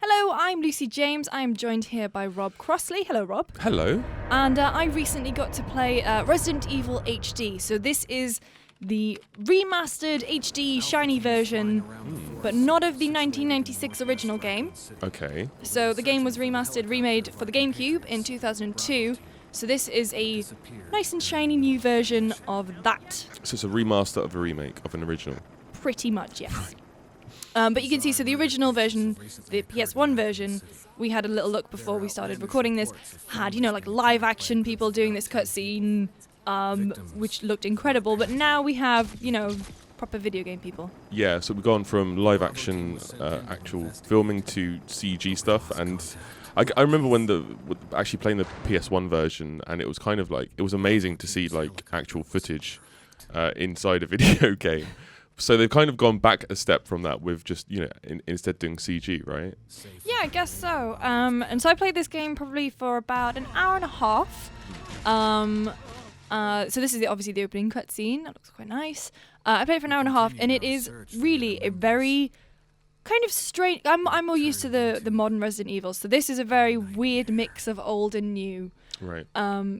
Hello, I'm Lucy James. I am joined here by Rob Crossley. Hello, Rob. Hello. And I recently got to play Resident Evil HD. So this is the remastered HD shiny version, but not of the 1996 original game. Okay. So the game was remade for the GameCube in 2002. So this is a nice and shiny new version of that. So it's a remaster of a remake of an original. Pretty much, yes. But you can see, so the original version, the PS1 version, we had a little look before we started recording this, had, like live action people doing this cutscene, which looked incredible. But now we have, proper video game people. Yeah, so we've gone from live action, actual filming to CG stuff. And I remember when actually playing the PS1 version, and it was kind of like, it was amazing to see like actual footage inside a video game. So they've kind of gone back a step from that with just, instead doing CG, right? Yeah, I guess so. And so I played this game probably for about an hour and a half. So this is obviously the opening cutscene. That looks quite nice. I played for an hour and a half, and it is really a very kind of strange... I'm more used to the modern Resident Evil, so this is a very weird mix of old and new. Right.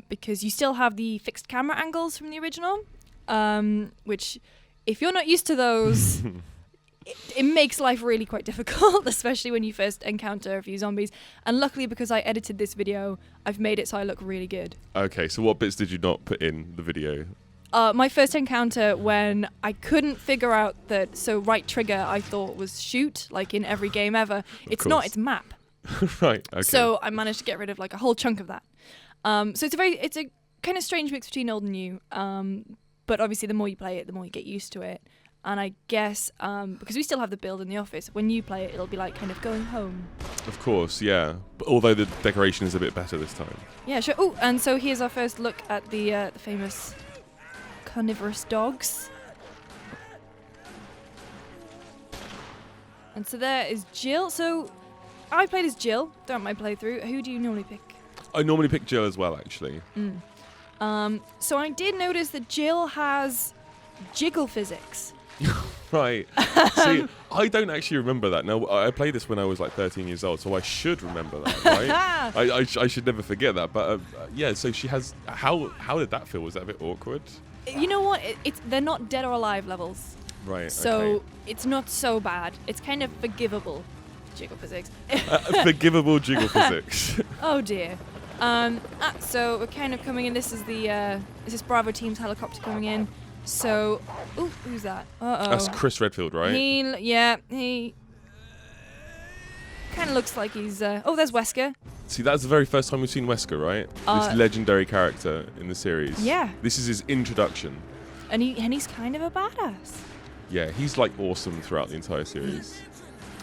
Because you still have the fixed camera angles from the original, which... If you're not used to those, it makes life really quite difficult, especially when you first encounter a few zombies. And luckily, because I edited this video, I've made it so I look really good. Okay, so what bits did you not put in the video? My first encounter when I couldn't figure out that, so right trigger I thought was shoot, like in every game ever. It's not, it's map. Right, okay. So I managed to get rid of like a whole chunk of that. So it's a kind of strange mix between old and new. But obviously, the more you play it, the more you get used to it. And I guess, because we still have the build in the office, when you play it, it'll be like kind of going home. Of course, yeah. But although the decoration is a bit better this time. Yeah, sure. Oh, and so here's our first look at the famous carnivorous dogs. And so there is Jill. So I played as Jill throughout my playthrough. Who do you normally pick? I normally pick Jill as well, actually. So I did notice that Jill has jiggle physics. Right. See, I don't actually remember that. Now, I played this when I was like 13 years old, so I should remember that, right? I should never forget that. But yeah, so she has... How did that feel? Was that a bit awkward? You know what? They're not dead or alive levels. Right, So it's not so bad. It's kind of forgivable jiggle physics. Forgivable jiggle physics. Oh dear. So we're kind of coming in. This is Bravo team's helicopter coming in. So, ooh, who's that? Uh-oh. That's Chris Redfield, right? He kind of looks like he's... oh, there's Wesker. See, that's the very first time we've seen Wesker, right? This legendary character in the series. Yeah. This is his introduction. And he's kind of a badass. Yeah, he's like awesome throughout the entire series.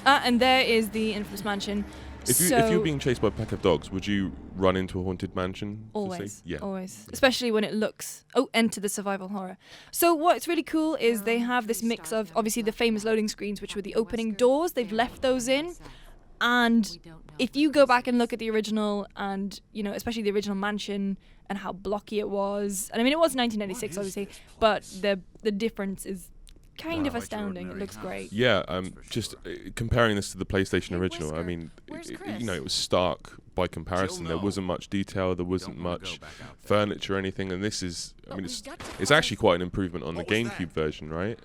And there is the infamous mansion. If you're being chased by a pack of dogs, would you run into a haunted mansion? Always. Yeah. Always. Especially when it looks... Oh, enter the survival horror. So what's really cool is they have this mix of, obviously, the famous loading screens, which were the opening doors. They've left those in. And if you go back and look at the original and, especially the original mansion and how blocky it was... And I mean, it was 1996, obviously, but the difference is kind of astounding. It looks great. Yeah, just comparing this to the PlayStation original, I mean, it was stark by comparison. There wasn't much detail, there wasn't much furniture or anything, and this is, I mean, it's actually quite an improvement on the GameCube version, right?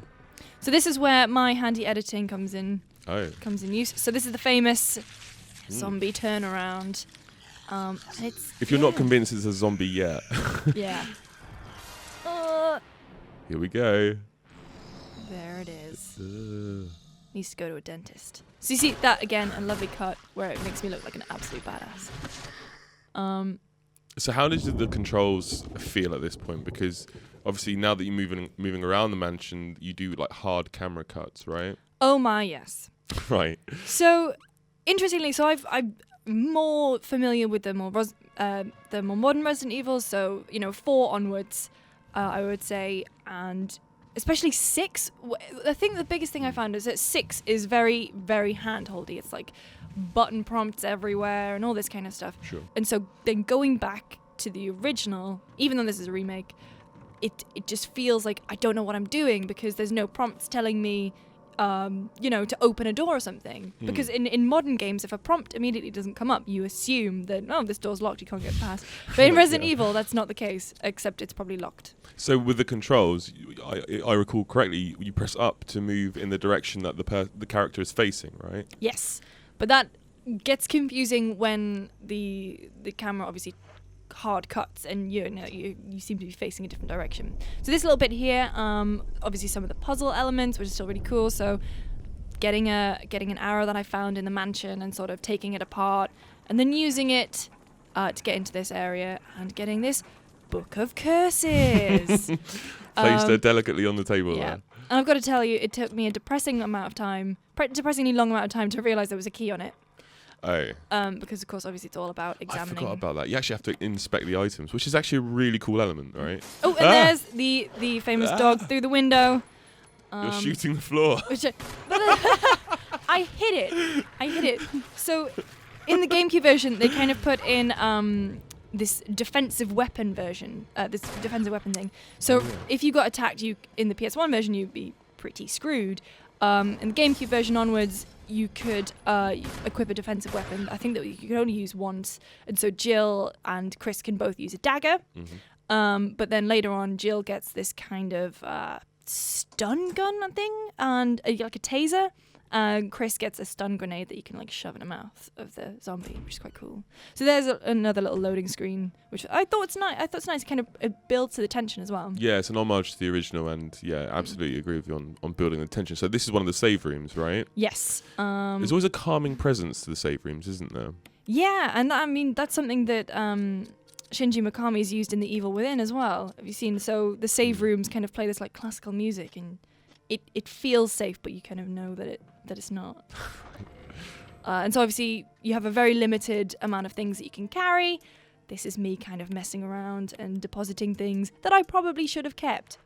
So this is where my handy editing comes in use. So this is the famous zombie turnaround. If you're not convinced it's a zombie yet. Yeah. Here we go. There it is. Needs to go to a dentist. So you see that again, a lovely cut where it makes me look like an absolute badass. So how did the controls feel at this point? Because obviously now that you're moving around the mansion, you do like hard camera cuts, right? Oh my, yes. Right. So interestingly, I'm more familiar with the more modern Resident Evil. So 4 onwards, I would say, and especially 6. I think the biggest thing I found is that 6 is very, very hand-holdy. It's like button prompts everywhere and all this kind of stuff. Sure. And so then going back to the original, even though this is a remake, it just feels like I don't know what I'm doing because there's no prompts telling me to open a door or something. Because in modern games, if a prompt immediately doesn't come up, you assume that, oh, this door's locked, you can't get past. But in Resident Evil, that's not the case, except it's probably locked. So with the controls, I recall correctly, you press up to move in the direction that the character is facing, right? Yes, but that gets confusing when the camera obviously hard cuts and you seem to be facing a different direction. So this little bit here, obviously some of the puzzle elements, which is still really cool. So getting an arrow that I found in the mansion and sort of taking it apart and then using it to get into this area and getting this Book of Curses. Placed delicately on the table Yeah. there. And I've got to tell you, it took me a depressingly long amount of time to realise there was a key on it. Oh. Because of course, obviously, it's all about examining. I forgot about that. You actually have to inspect the items, which is actually a really cool element, right? Oh, and there's the famous dog through the window. You're shooting the floor. I hit it. So, in the GameCube version, they kind of put in this defensive weapon version, this defensive weapon thing. So, if you got attacked, in the PS1 version, you'd be pretty screwed. In the GameCube version onwards, you could equip a defensive weapon. I think that you could only use once. And so Jill and Chris can both use a dagger. Mm-hmm. But then later on, Jill gets this kind of stun gun thing, and like a taser. Chris gets a stun grenade that you can like shove in the mouth of the zombie, which is quite cool. So there's another little loading screen, which I thought it's nice. I thought it's nice. Kind of it builds to the tension as well. Yeah, it's an homage to the original, and absolutely agree with you on building the tension. So this is one of the save rooms, right? Yes. There's always a calming presence to the save rooms, isn't there? Yeah, and I mean that's something that Shinji Mikami's used in The Evil Within as well. Have you seen? So the save rooms kind of play this like classical music, and it feels safe, but you kind of know that it's not. And so obviously you have a very limited amount of things that you can carry. This is me kind of messing around and depositing things that I probably should have kept.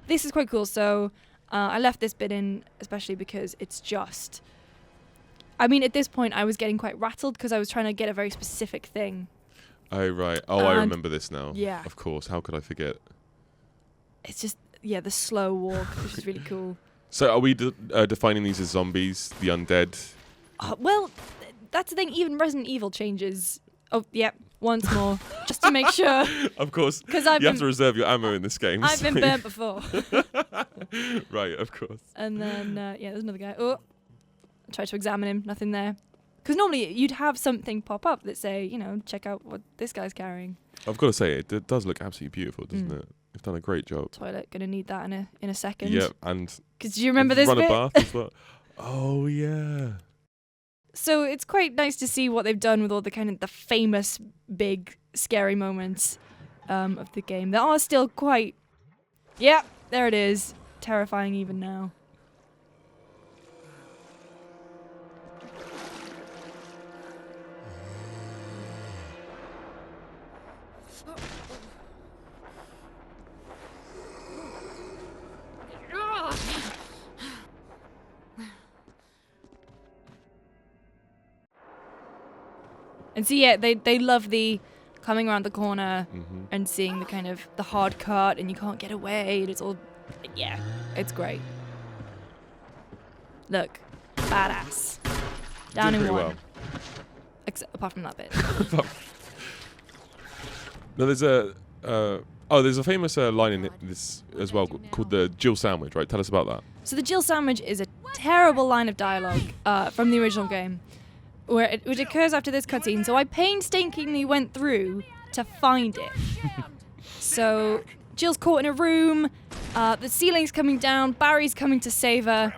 This is quite cool. So I left this bit in, especially because it's just... I mean, at this point, I was getting quite rattled because I was trying to get a very specific thing. Oh, right. Oh, I remember this now. Yeah. Of course. How could I forget? It's just, the slow walk, which is really cool. So are we defining these as zombies, the undead? Well, that's the thing. Even Resident Evil changes. Oh, yep. Once more, just to make sure. Of course. Because you have to reserve your ammo in this game. I've been burnt before. Right, of course. And then, there's another guy. Oh, I tried to examine him. Nothing there. Because normally you'd have something pop up that say, check out what this guy's carrying. I've got to say, it does look absolutely beautiful, doesn't it? You've done a great job. Toilet, gonna need that in a second. Yeah, and... Because do you remember this run bit? a bath as well. Oh, yeah. So it's quite nice to see what they've done with all the kind of the famous big scary moments of the game. They are still quite... Yeah, there it is. Terrifying even now. And so they love the coming around the corner and seeing the kind of the hard cut and you can't get away and it's all it's great. Look, badass. Down in one. Well. Except apart from that bit. No, there's a famous line in this as well called the Jill sandwich, right? Tell us about that. So the Jill sandwich is a terrible line of dialogue from the original game. Which occurs after this cutscene, so I painstakingly went through to find it. So Jill's caught in a room, the ceiling's coming down, Barry's coming to save her.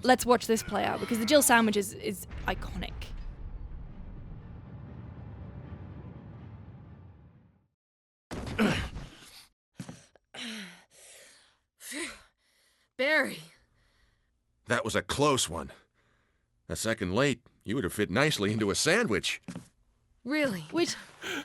Let's watch this play out, because the Jill sandwich is iconic. Barry. That was a close one. A second late, you would have fit nicely into a sandwich. Really? Which,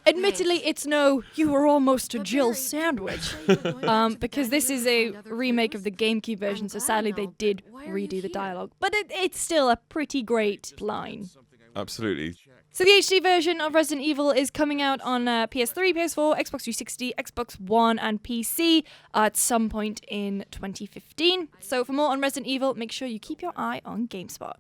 admittedly, it's no, you were almost a Jill sandwich. Because this is a remake of the GameCube version, so sadly they did redo the dialogue. But it's still a pretty great line. Absolutely. So the HD version of Resident Evil is coming out on PS3, PS4, Xbox 360, Xbox One, and PC at some point in 2015. So for more on Resident Evil, make sure you keep your eye on GameSpot.